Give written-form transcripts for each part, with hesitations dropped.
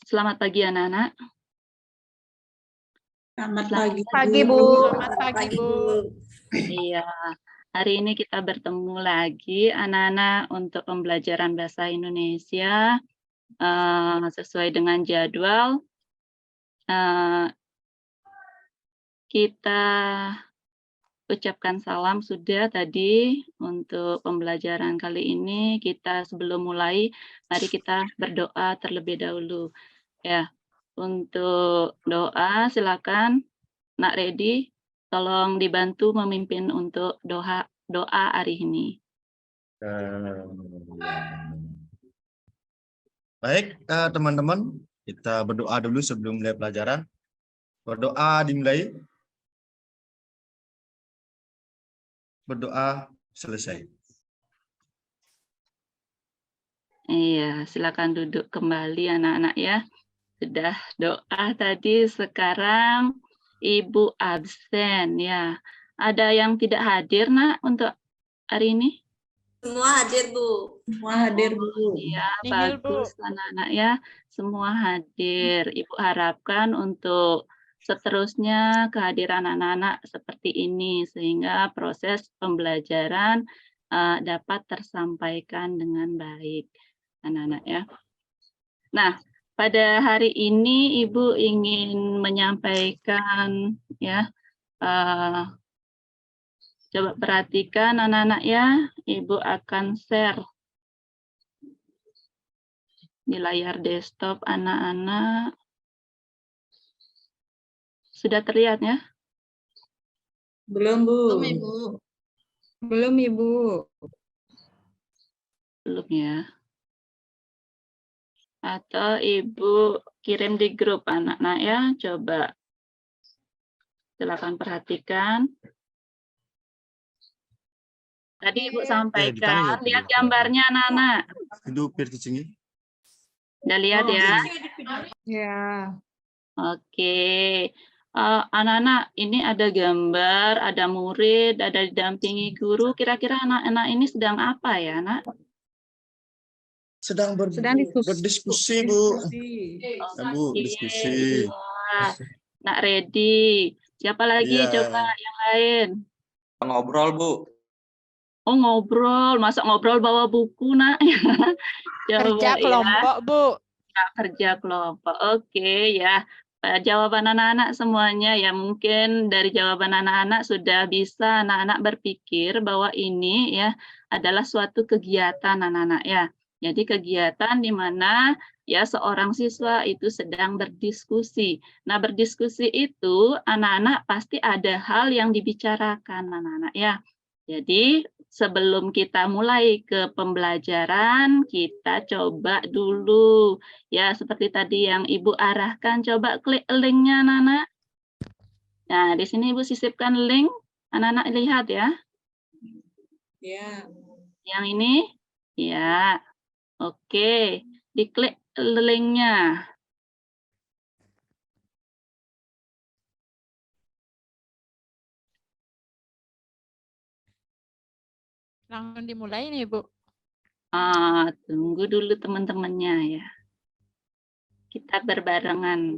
Selamat pagi anak-anak. Selamat Selamat pagi, Bu. Selamat pagi, Bu. Iya, hari ini kita bertemu lagi anak-anak untuk pembelajaran bahasa Indonesia sesuai dengan jadwal. Kita ucapkan salam sudah tadi untuk pembelajaran kali ini. Kita sebelum mulai, mari kita berdoa terlebih dahulu. Ya, untuk doa silakan Nak Redi, tolong dibantu memimpin untuk doa hari ini. Baik, teman-teman, kita berdoa dulu sebelum mulai pelajaran. Berdoa dimulai. Berdoa selesai. Iya, silakan duduk kembali anak-anak ya. Sudah doa tadi, sekarang Ibu absen ya. Ada yang tidak hadir Nak untuk hari ini? Semua hadir, Bu. Semua hadir, Bu. Ya, bagus anak-anak ya. Semua hadir. Ibu harapkan untuk seterusnya kehadiran anak-anak seperti ini sehingga proses pembelajaran dapat tersampaikan dengan baik anak-anak ya. Nah, pada hari ini Ibu ingin menyampaikan ya, coba perhatikan anak-anak ya, Ibu akan share di layar desktop anak-anak. Sudah terlihat ya? Belum, Bu. Belum, Ibu. Belum, Ibu. Belum ya. Atau Ibu kirim di grup anak-anak ya, coba. Silakan perhatikan. Tadi Ibu sampaikan, lihat gambarnya anak-anak. Hidup tinggi. Udah lihat ya? Ya. Oke. Anak-anak, ini ada gambar, ada murid, ada didampingi guru. Kira-kira anak-anak ini sedang apa ya, Nak? Sedang berdiskusi, Bu. Bu, diskusi. Wah, Nak Redi. Siapa lagi coba yang lain? Ngobrol, Bu. Oh, ngobrol. Masa ngobrol bawa buku, Nak? Coba, Kerja kelompok, Bu. Ya, kerja kelompok. Oke, ya. Jawaban anak-anak semuanya ya, mungkin dari jawaban anak-anak sudah bisa anak-anak berpikir bahwa ini ya adalah suatu kegiatan anak-anak ya. Jadi kegiatan di mana ya seorang siswa itu sedang berdiskusi. Nah, berdiskusi itu anak-anak pasti ada hal yang dibicarakan anak-anak ya. Jadi sebelum kita mulai ke pembelajaran, kita coba dulu ya seperti tadi yang Ibu arahkan, coba klik linknya anak-anak. Nah, di sini Ibu sisipkan link, anak-anak lihat ya. Ya. Yang ini, ya. Oke, diklik linknya. Langsung dimulai nih, Bu. Tunggu dulu teman-temannya ya. Kita berbarengan.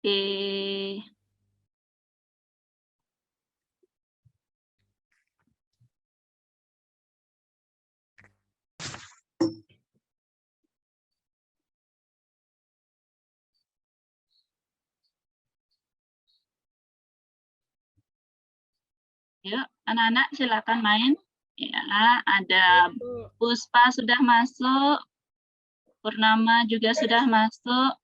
Oke. Yuk, anak-anak silakan main. Ya, ada Puspa sudah masuk, Purnama juga sudah masuk,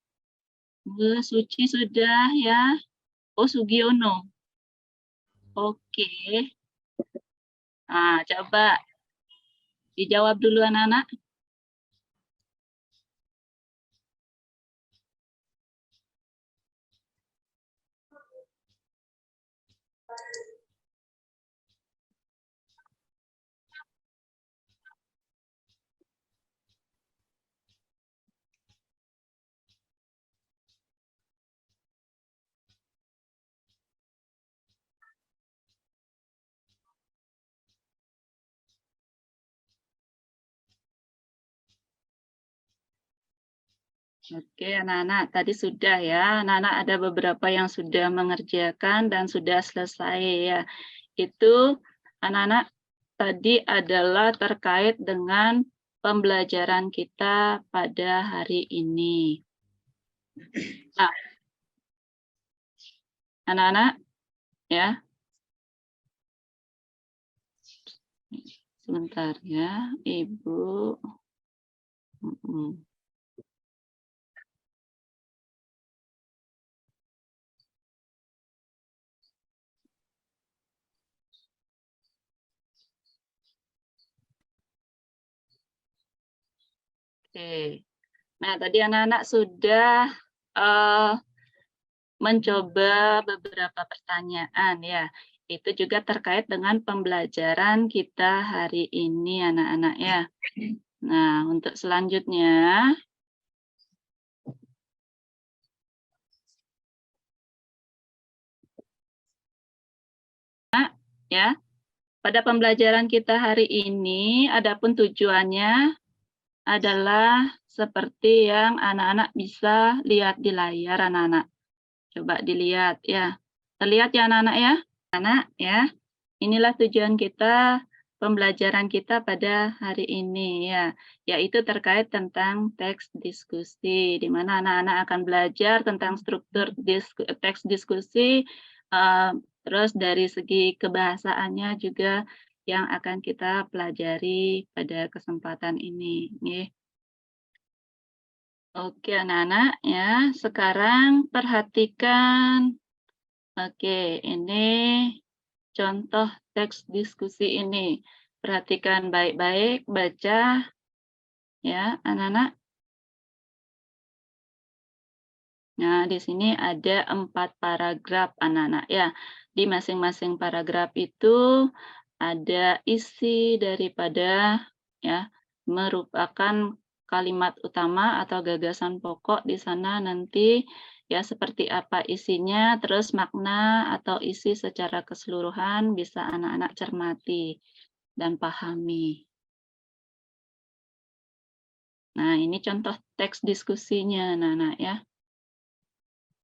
Bu Suci sudah ya. Oh, Sugiono. Oke. Nah, coba dijawab dulu anak-anak. Oke, anak-anak tadi sudah ya. Anak-anak ada beberapa yang sudah mengerjakan dan sudah selesai ya. Itu anak-anak tadi adalah terkait dengan pembelajaran kita pada hari ini. Nah, anak-anak ya. Sebentar ya, Ibu. Oke. Nah, tadi anak-anak sudah mencoba beberapa pertanyaan ya. Itu juga terkait dengan pembelajaran kita hari ini anak-anak ya. Nah, untuk selanjutnya ya, pada pembelajaran kita hari ini adapun tujuannya adalah seperti yang anak-anak bisa lihat di layar anak-anak. Coba dilihat ya. Terlihat ya anak-anak ya? Anak ya. Inilah tujuan kita, pembelajaran kita pada hari ini ya, yaitu terkait tentang teks diskusi, di mana anak-anak akan belajar tentang struktur teks diskusi, terus dari segi kebahasaannya juga yang akan kita pelajari pada kesempatan ini. Oke anak-anak ya, sekarang perhatikan. Oke, ini contoh teks diskusi ini. Perhatikan baik-baik, baca ya anak-anak. Nah, di sini ada 4 paragraf anak-anak ya. Di masing-masing paragraf itu ada isi daripada ya merupakan kalimat utama atau gagasan pokok di sana nanti ya seperti apa isinya, terus makna atau isi secara keseluruhan bisa anak-anak cermati dan pahami. Nah, ini contoh teks diskusinya anak-anak ya.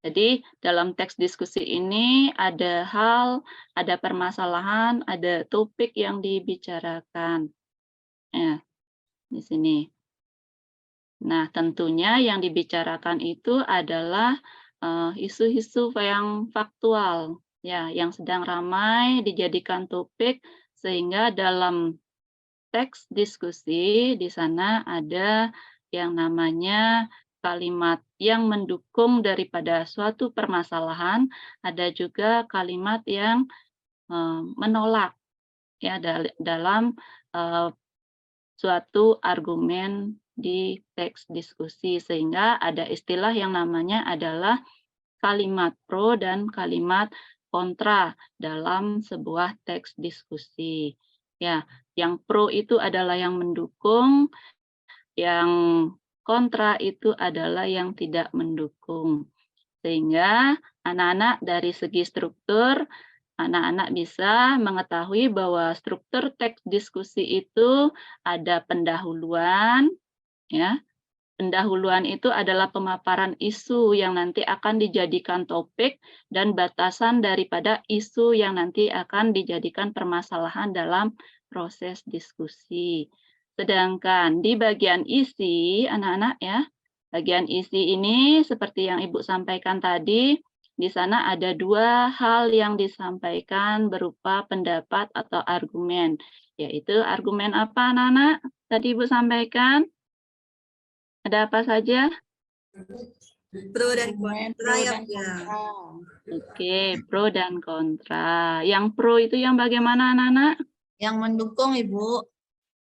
Jadi dalam teks diskusi ini ada hal, ada permasalahan, ada topik yang dibicarakan. Ya, di sini. Nah, tentunya yang dibicarakan itu adalah isu-isu yang faktual, ya, yang sedang ramai dijadikan topik sehingga dalam teks diskusi di sana ada yang namanya kalimat yang mendukung daripada suatu permasalahan, ada juga kalimat yang menolak ya dalam suatu argumen di teks diskusi, sehingga ada istilah yang namanya adalah kalimat pro dan kalimat kontra dalam sebuah teks diskusi. Ya, yang pro itu adalah yang mendukung, yang kontra itu adalah yang tidak mendukung. Sehingga anak-anak dari segi struktur, anak-anak bisa mengetahui bahwa struktur teks diskusi itu ada pendahuluan, ya. Pendahuluan itu adalah pemaparan isu yang nanti akan dijadikan topik dan batasan daripada isu yang nanti akan dijadikan permasalahan dalam proses diskusi. Sedangkan di bagian isi, anak-anak ya, bagian isi ini seperti yang Ibu sampaikan tadi, di sana ada 2 hal yang disampaikan berupa pendapat atau argumen, yaitu argumen apa anak-anak? Tadi Ibu sampaikan? Ada apa saja? Pro dan kontra ya. Oke, pro dan kontra. Yang pro itu yang bagaimana anak-anak? Yang mendukung Ibu.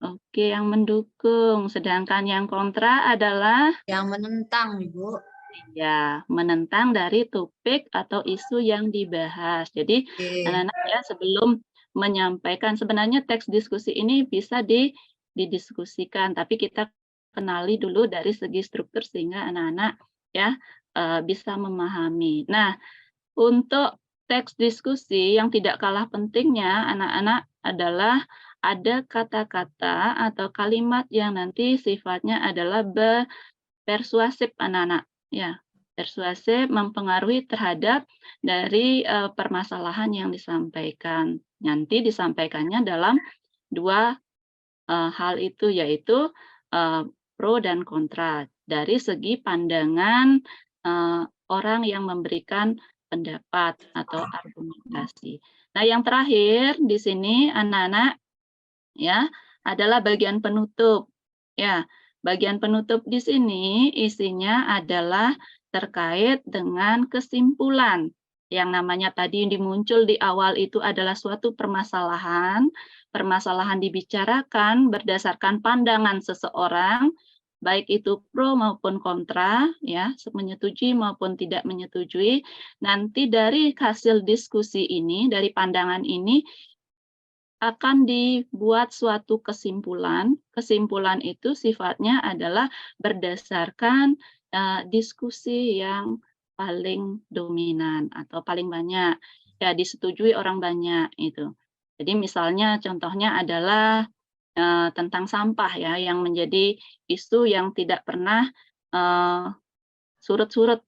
Oke, yang mendukung. Sedangkan yang kontra adalah? Yang menentang Ibu. Ya, menentang dari topik atau isu yang dibahas. Jadi anak-anak ya sebelum menyampaikan, sebenarnya teks diskusi ini bisa didiskusikan, tapi kita kenali dulu dari segi struktur sehingga anak-anak ya bisa memahami. Nah, untuk teks diskusi yang tidak kalah pentingnya anak-anak adalah ada kata-kata atau kalimat yang nanti sifatnya adalah persuasif anak-anak, ya. Persuasif mempengaruhi terhadap dari permasalahan yang disampaikan. Nanti disampaikannya dalam dua hal itu, yaitu pro dan kontra dari segi pandangan orang yang memberikan pendapat atau argumentasi. Nah, yang terakhir di sini anak-anak ya adalah bagian penutup. Ya, bagian penutup di sini isinya adalah terkait dengan kesimpulan. Yang namanya tadi dimuncul di awal itu adalah suatu permasalahan. Permasalahan dibicarakan berdasarkan pandangan seseorang, baik itu pro maupun kontra, ya, menyetujui maupun tidak menyetujui. Nanti dari hasil diskusi ini, dari pandangan ini, akan dibuat suatu kesimpulan. Kesimpulan itu sifatnya adalah berdasarkan diskusi yang paling dominan atau paling banyak, ya disetujui orang banyak itu. Jadi misalnya contohnya adalah tentang sampah ya, yang menjadi isu yang tidak pernah surut-surut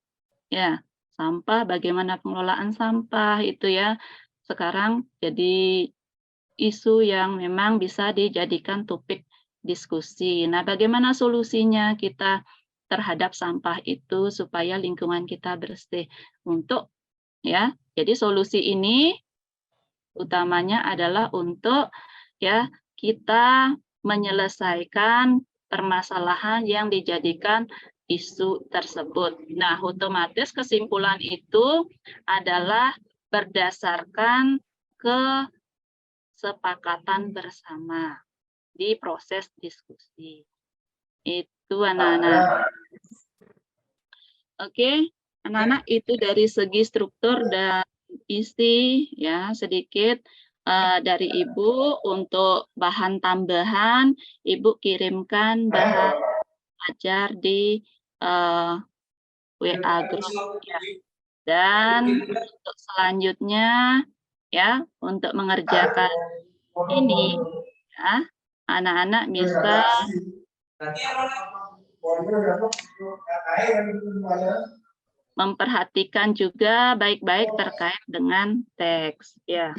ya. Sampah, bagaimana pengelolaan sampah itu ya, sekarang jadi isu yang memang bisa dijadikan topik diskusi. Nah, bagaimana solusinya kita terhadap sampah itu supaya lingkungan kita bersih? Untuk ya, jadi solusi ini utamanya adalah untuk ya kita menyelesaikan permasalahan yang dijadikan isu tersebut. Nah, otomatis kesimpulan itu adalah berdasarkan kesepakatan bersama di proses diskusi. Itu anak-anak. Oke, anak-anak itu dari segi struktur dan isi ya sedikit dari Ibu. Untuk bahan tambahan Ibu kirimkan bahan ajar di WA group ya. Dan untuk selanjutnya ya untuk mengerjakan ini ya anak-anak bisa memperhatikan juga baik-baik terkait dengan teks ya.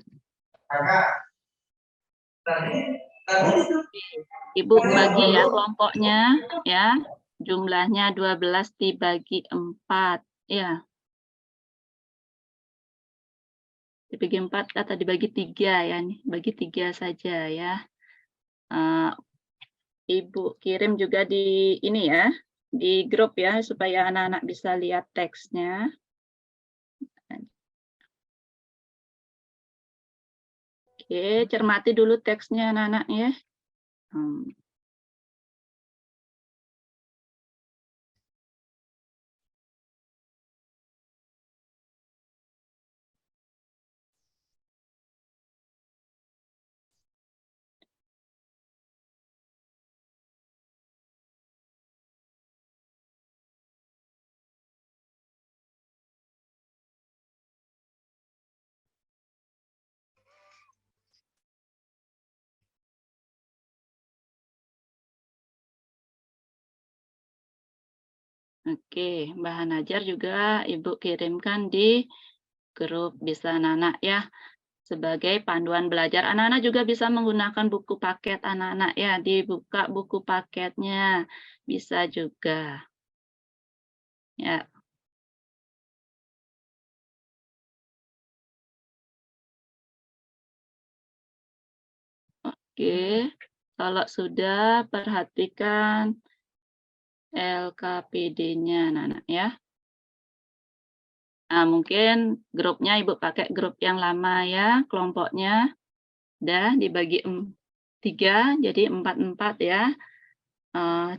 Ibu bagi ya kelompoknya ya. Jumlahnya 12 dibagi 4 ya. Dibagi 4 atau dibagi 3 ya nih, bagi 3 saja ya. Ibu kirim juga di ini ya, di grup ya supaya anak-anak bisa lihat teksnya. Oke, cermati dulu teksnya anak-anak ya. Oke, bahan ajar juga Ibu kirimkan di grup, bisa anak-anak ya. Sebagai panduan belajar, anak-anak juga bisa menggunakan buku paket anak-anak ya. Dibuka buku paketnya, bisa juga. Ya. Oke, kalau sudah perhatikan LKPD-nya anak-anak ya. Nah, mungkin grupnya Ibu pakai grup yang lama ya, kelompoknya. Udah dibagi 3, jadi 4-4 ya.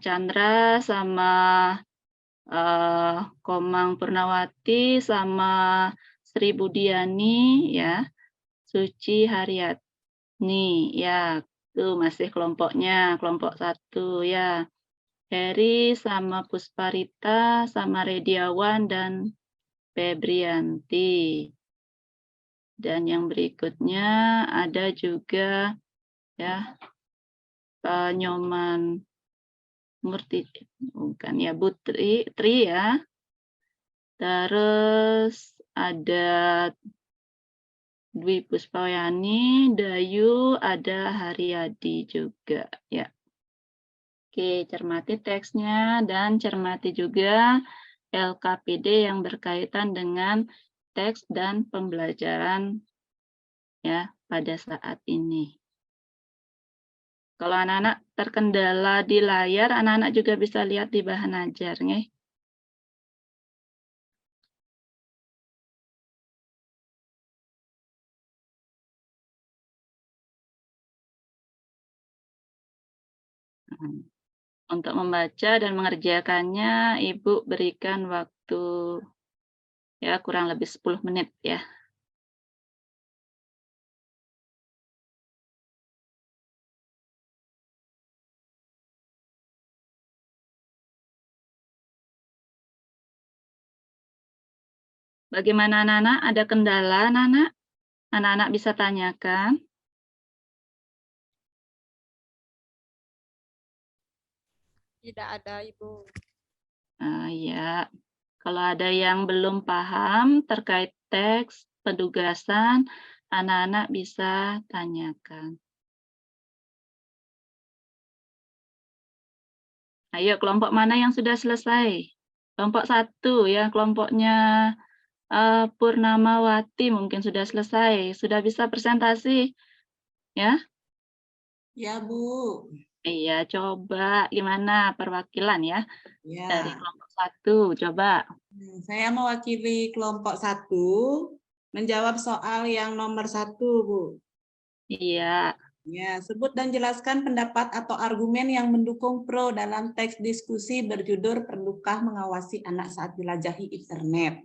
Chandra sama Komang Purnawati sama Sri Budiani ya. Suci Haryatni ya. Tuh masih kelompoknya, kelompok 1 ya. Heri sama Pusparita sama Rediawan dan Febrianti. Dan yang berikutnya ada juga ya Nyoman Murti, bukan ya, Bu Tri ya. Terus ada Dwi Puspayani, Dayu, ada Haryadi juga ya. Oke, cermati teksnya dan cermati juga LKPD yang berkaitan dengan teks dan pembelajaran ya pada saat ini. Kalau anak-anak terkendala di layar, anak-anak juga bisa lihat di bahan ajar nih. Untuk membaca dan mengerjakannya, Ibu berikan waktu ya kurang lebih 10 menit ya. Bagaimana anak-anak? Ada kendala anak-anak? Anak-anak bisa tanyakan. Tidak ada, Ibu. Ya, kalau ada yang belum paham terkait teks, penugasan, anak-anak bisa tanyakan. Ayo, kelompok mana yang sudah selesai? Kelompok 1 ya, kelompoknya Purnamawati mungkin sudah selesai. Sudah bisa presentasi? Ya? Ya, Bu. Iya, coba gimana perwakilan ya dari Ya. kelompok 1, coba. Saya mewakili kelompok 1 menjawab soal yang nomor 1, Bu. Iya. Ya, sebut dan jelaskan pendapat atau argumen yang mendukung pro dalam teks diskusi berjudul Perlukah Mengawasi Anak Saat Jelajahi Internet.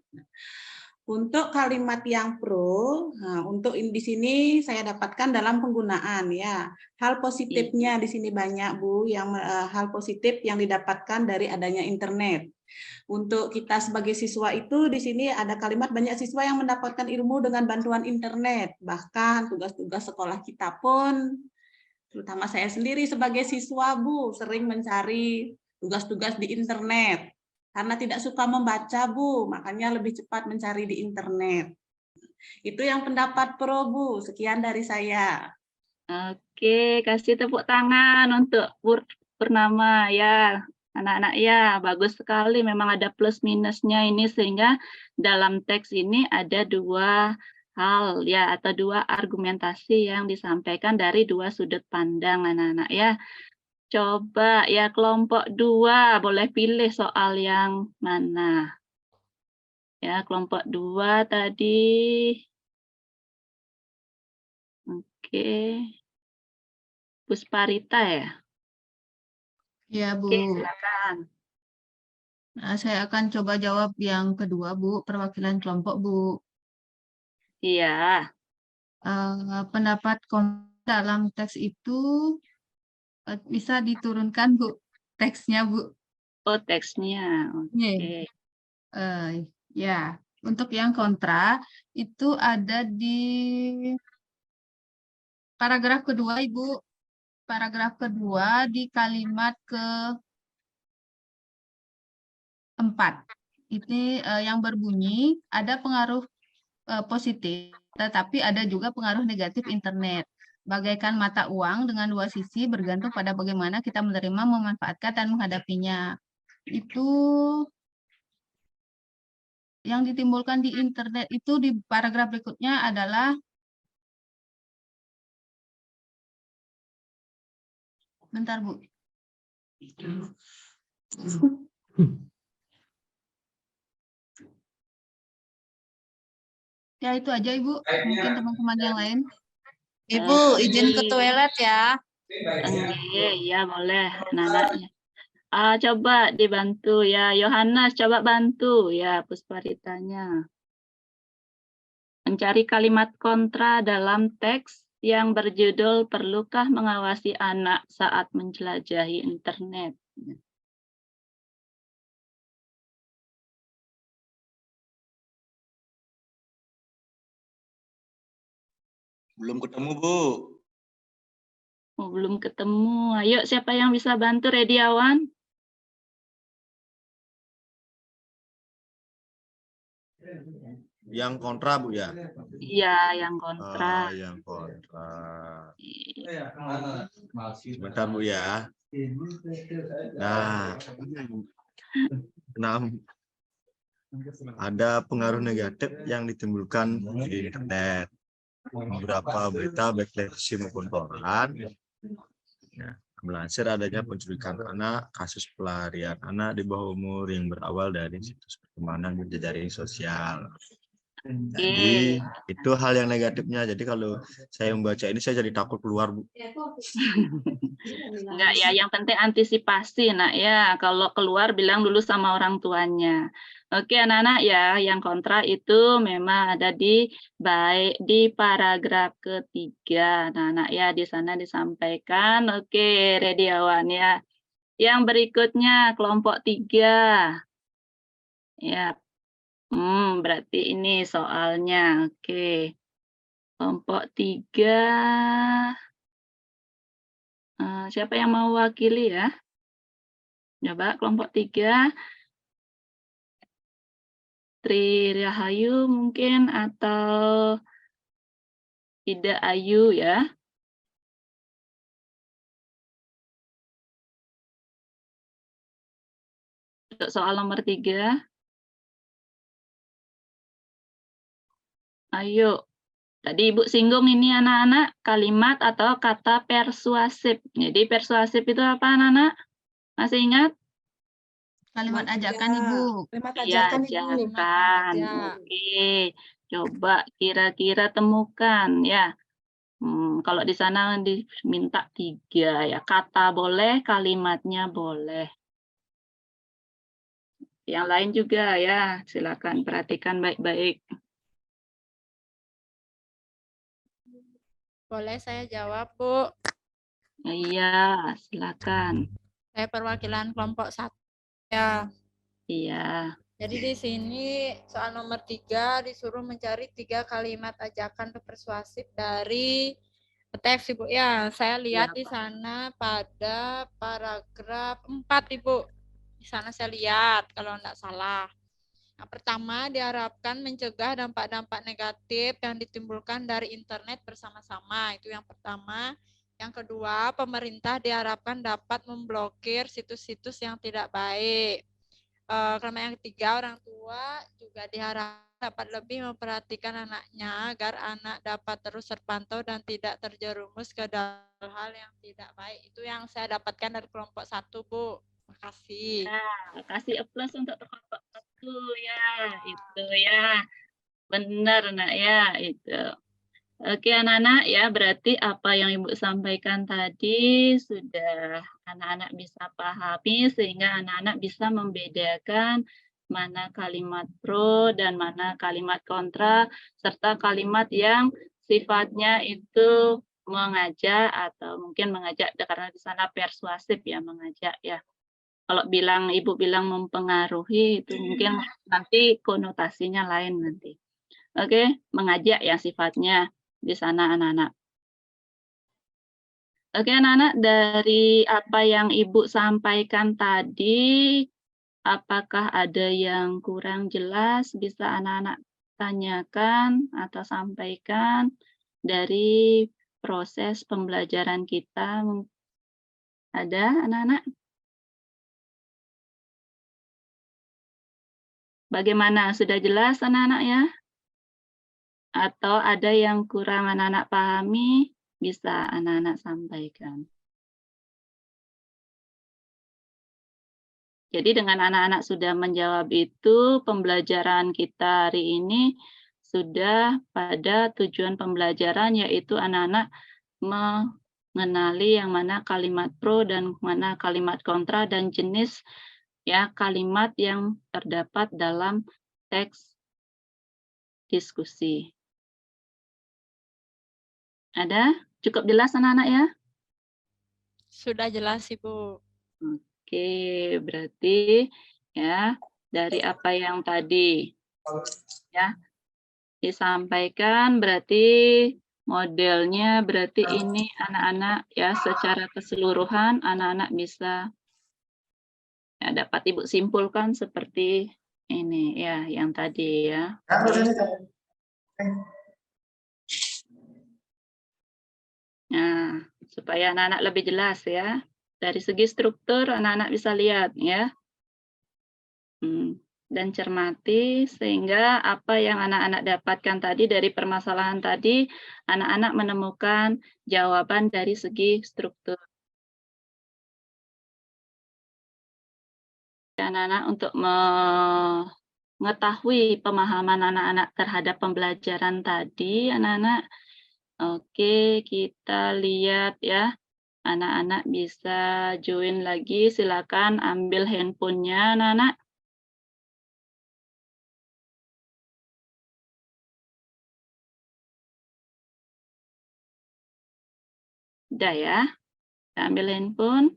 Untuk kalimat yang pro, untuk di sini saya dapatkan dalam penggunaan ya. Hal positifnya di sini banyak, Bu, yang hal positif yang didapatkan dari adanya internet. Untuk kita sebagai siswa itu di sini ada kalimat banyak siswa yang mendapatkan ilmu dengan bantuan internet. Bahkan tugas-tugas sekolah kita pun, terutama saya sendiri sebagai siswa, Bu, sering mencari tugas-tugas di internet. Karena tidak suka membaca, Bu, makanya lebih cepat mencari di internet. Itu yang pendapat pro, Bu. Sekian dari saya. Oke, kasih tepuk tangan untuk Purnama ya. Anak-anak ya, bagus sekali. Memang ada plus minusnya ini sehingga dalam teks ini ada 2 hal ya atau 2 argumentasi yang disampaikan dari 2 sudut pandang anak-anak ya. Coba ya kelompok 2 boleh pilih soal yang mana. Ya, kelompok 2 tadi. Oke. Pusparita ya? Ya, Bu. Oke, silakan. Nah, saya akan coba jawab yang kedua, Bu, perwakilan kelompok, Bu. Iya. Pendapat dalam teks itu bisa diturunkan, Bu, teksnya, Bu. Oh, teksnya. Oke. Ya, untuk yang kontra itu ada di paragraf kedua, Ibu. Paragraf kedua di kalimat ke-4. Ini yang berbunyi ada pengaruh positif, tetapi ada juga pengaruh negatif internet. Bagaikan mata uang dengan 2 sisi bergantung pada bagaimana kita menerima, memanfaatkan, dan menghadapinya. Itu yang ditimbulkan di internet itu di paragraf berikutnya adalah bentar, Bu. Ya, itu aja, Ibu. Mungkin teman-teman yang lain. Ibu, izin ke toilet ya. Iya, boleh. Anak-anaknya. Coba dibantu ya. Yohanes, coba bantu ya Pusparitanya. Mencari kalimat kontra dalam teks yang berjudul Perlukah Mengawasi Anak Saat Menjelajahi Internet. Belum ketemu, Bu. Oh, belum ketemu. Ayo, siapa yang bisa bantu, Rediawan? Yang kontra Bu ya? Iya, yang kontra. Yang kontra. Iya. Sebentar Bu ya. Nah, 6. Ada pengaruh negatif yang ditimbulkan di internet. Beberapa berita baik televisi maupun koran ya, melansir adanya penculikan anak, kasus pelarian anak di bawah umur yang berawal dari situs pertemanan berjejaring sosial. Jadi itu hal yang negatifnya. Jadi kalau saya membaca ini saya jadi takut keluar Bu. Enggak ya, yang penting antisipasi nak ya. Kalau keluar bilang dulu sama orang tuanya. Oke anak-anak ya, yang kontra itu memang ada di paragraf ketiga. Anak-anak ya di sana disampaikan. Oke, Rediawan ya. Yang berikutnya kelompok 3. Ya. Berarti ini soalnya. Oke. Kelompok 3. Siapa yang mau wakili ya? Coba kelompok 3. Tri Rahayu mungkin atau Ida Ayu ya. Untuk soal nomor 3. Ayo. Tadi Ibu singgung ini anak-anak kalimat atau kata persuasif. Jadi persuasif itu apa anak-anak? Masih ingat? Kalimat ajakan Ibu. Kalimat Iya, ajakan Ibu. ajakan. Ya. Oke. Coba kira-kira temukan ya. Kalau di sana diminta 3 ya. Kata boleh, kalimatnya boleh. Yang lain juga ya. Silakan perhatikan baik-baik. Boleh saya jawab, Bu? Iya, silakan. Saya perwakilan kelompok 1 ya. Iya. Jadi di sini soal nomor 3 disuruh mencari 3 kalimat ajakan persuasif dari teks Ibu ya. Saya lihat di sana pada paragraf 4 Ibu. Di sana saya lihat kalau tidak salah. Yang pertama diharapkan mencegah dampak-dampak negatif yang ditimbulkan dari internet bersama-sama. Itu yang pertama. Yang kedua, pemerintah diharapkan dapat memblokir situs-situs yang tidak baik. Kalimat yang ketiga, orang tua juga diharapkan dapat lebih memperhatikan anaknya agar anak dapat terus terpantau dan tidak terjerumus ke dalam hal yang tidak baik. Itu yang saya dapatkan dari kelompok 1, Bu. Terima kasih. Nah, kasih plus untuk kelompok 1 ya. Itu ya. Benar nak ya, itu. Oke anak-anak ya, berarti apa yang Ibu sampaikan tadi sudah anak-anak bisa pahami sehingga anak-anak bisa membedakan mana kalimat pro dan mana kalimat kontra serta kalimat yang sifatnya itu mengajak atau mungkin mengajak karena di sana persuasif ya, mengajak ya. Kalau Ibu bilang mempengaruhi itu mungkin nanti konotasinya lain nanti. Oke, mengajak yang sifatnya di sana anak-anak. Oke anak-anak, dari apa yang Ibu sampaikan tadi, apakah ada yang kurang jelas bisa anak-anak tanyakan atau sampaikan dari proses pembelajaran kita? Ada anak-anak? Bagaimana? Sudah jelas anak-anak ya? Atau ada yang kurang anak-anak pahami? Bisa anak-anak sampaikan. Jadi dengan anak-anak sudah menjawab itu, pembelajaran kita hari ini sudah pada tujuan pembelajaran, yaitu anak-anak mengenali yang mana kalimat pro dan mana kalimat kontra dan jenis ya kalimat yang terdapat dalam teks diskusi. Ada? Cukup jelas anak-anak ya? Sudah jelas, Ibu. Oke, berarti ya dari apa yang tadi ya disampaikan berarti modelnya berarti ini anak-anak ya secara keseluruhan anak-anak bisa ya dapat Ibu simpulkan seperti ini ya, yang tadi ya. Nah, supaya anak-anak lebih jelas ya. Dari segi struktur anak-anak bisa lihat ya. Dan cermati sehingga apa yang anak-anak dapatkan tadi dari permasalahan tadi, anak-anak menemukan jawaban dari segi struktur. Anak-anak untuk mengetahui pemahaman anak-anak terhadap pembelajaran tadi, anak-anak, oke, kita lihat ya. Anak-anak bisa join lagi, silakan ambil handphonenya anak-anak. Udah ya, ambil handphone.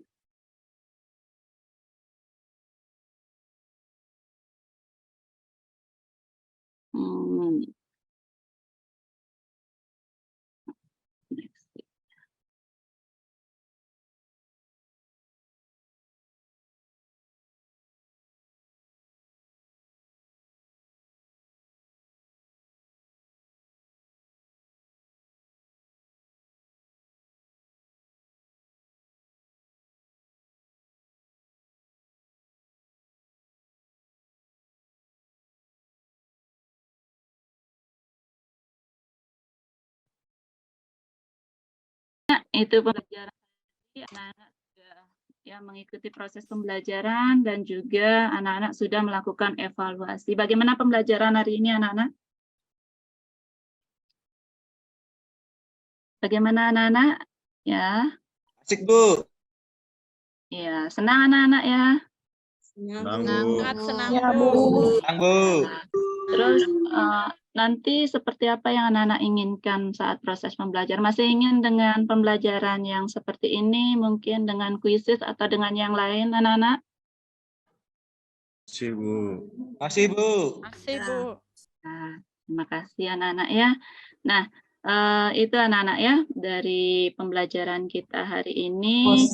Itu pembelajaran tadi, anak-anak sudah ya mengikuti proses pembelajaran dan juga anak-anak sudah melakukan evaluasi. Bagaimana pembelajaran hari ini anak-anak? Bagaimana anak-anak? Ya. Asik, Bu. Ya, senang anak-anak ya. Senang, Senang, Bu. Sangat senang, Ya, Bu. Senang, Bu. Terus nanti seperti apa yang anak-anak inginkan saat proses pembelajaran? Masih ingin dengan pembelajaran yang seperti ini, mungkin dengan kuisis atau dengan yang lain anak-anak? Makasih, Bu. Masih, Bu. Masih, Bu. Nah, terima kasih anak-anak ya. Nah, itu anak-anak ya, dari pembelajaran kita hari ini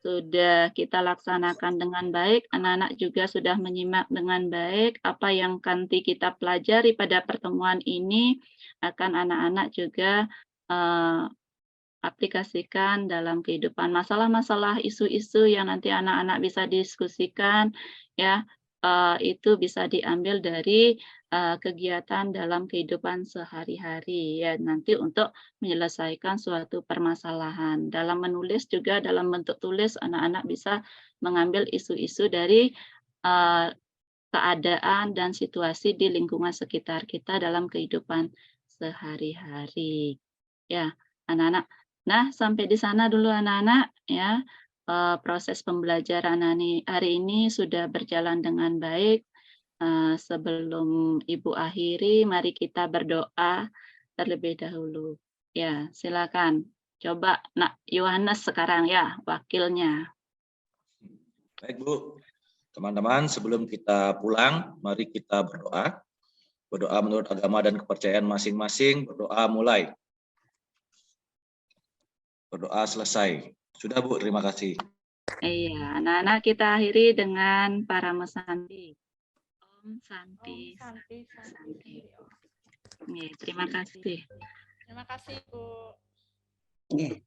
sudah kita laksanakan dengan baik. Anak-anak juga sudah menyimak dengan baik apa yang nanti kita pelajari pada pertemuan ini, akan anak-anak juga aplikasikan dalam kehidupan. Masalah-masalah, isu-isu yang nanti anak-anak bisa diskusikan ya, itu bisa diambil dari kegiatan dalam kehidupan sehari-hari ya, nanti untuk menyelesaikan suatu permasalahan. Dalam menulis juga dalam bentuk tulis anak-anak bisa mengambil isu-isu dari keadaan dan situasi di lingkungan sekitar kita dalam kehidupan sehari-hari. Ya, anak-anak. Nah, sampai di sana dulu anak-anak ya. Proses pembelajaran hari ini sudah berjalan dengan baik. Sebelum Ibu akhiri, mari kita berdoa terlebih dahulu. Ya, silakan. Coba Nak Yohanes sekarang ya, wakilnya. Baik, Bu. Teman-teman, sebelum kita pulang, mari kita berdoa. Berdoa menurut agama dan kepercayaan masing-masing. Berdoa mulai. Berdoa selesai. Sudah, Bu. Terima kasih. Iya, anak-anak kita akhiri dengan para mesanti. Om Santi. Santi. Oke, terima kasih. Terima kasih, Bu. Oke.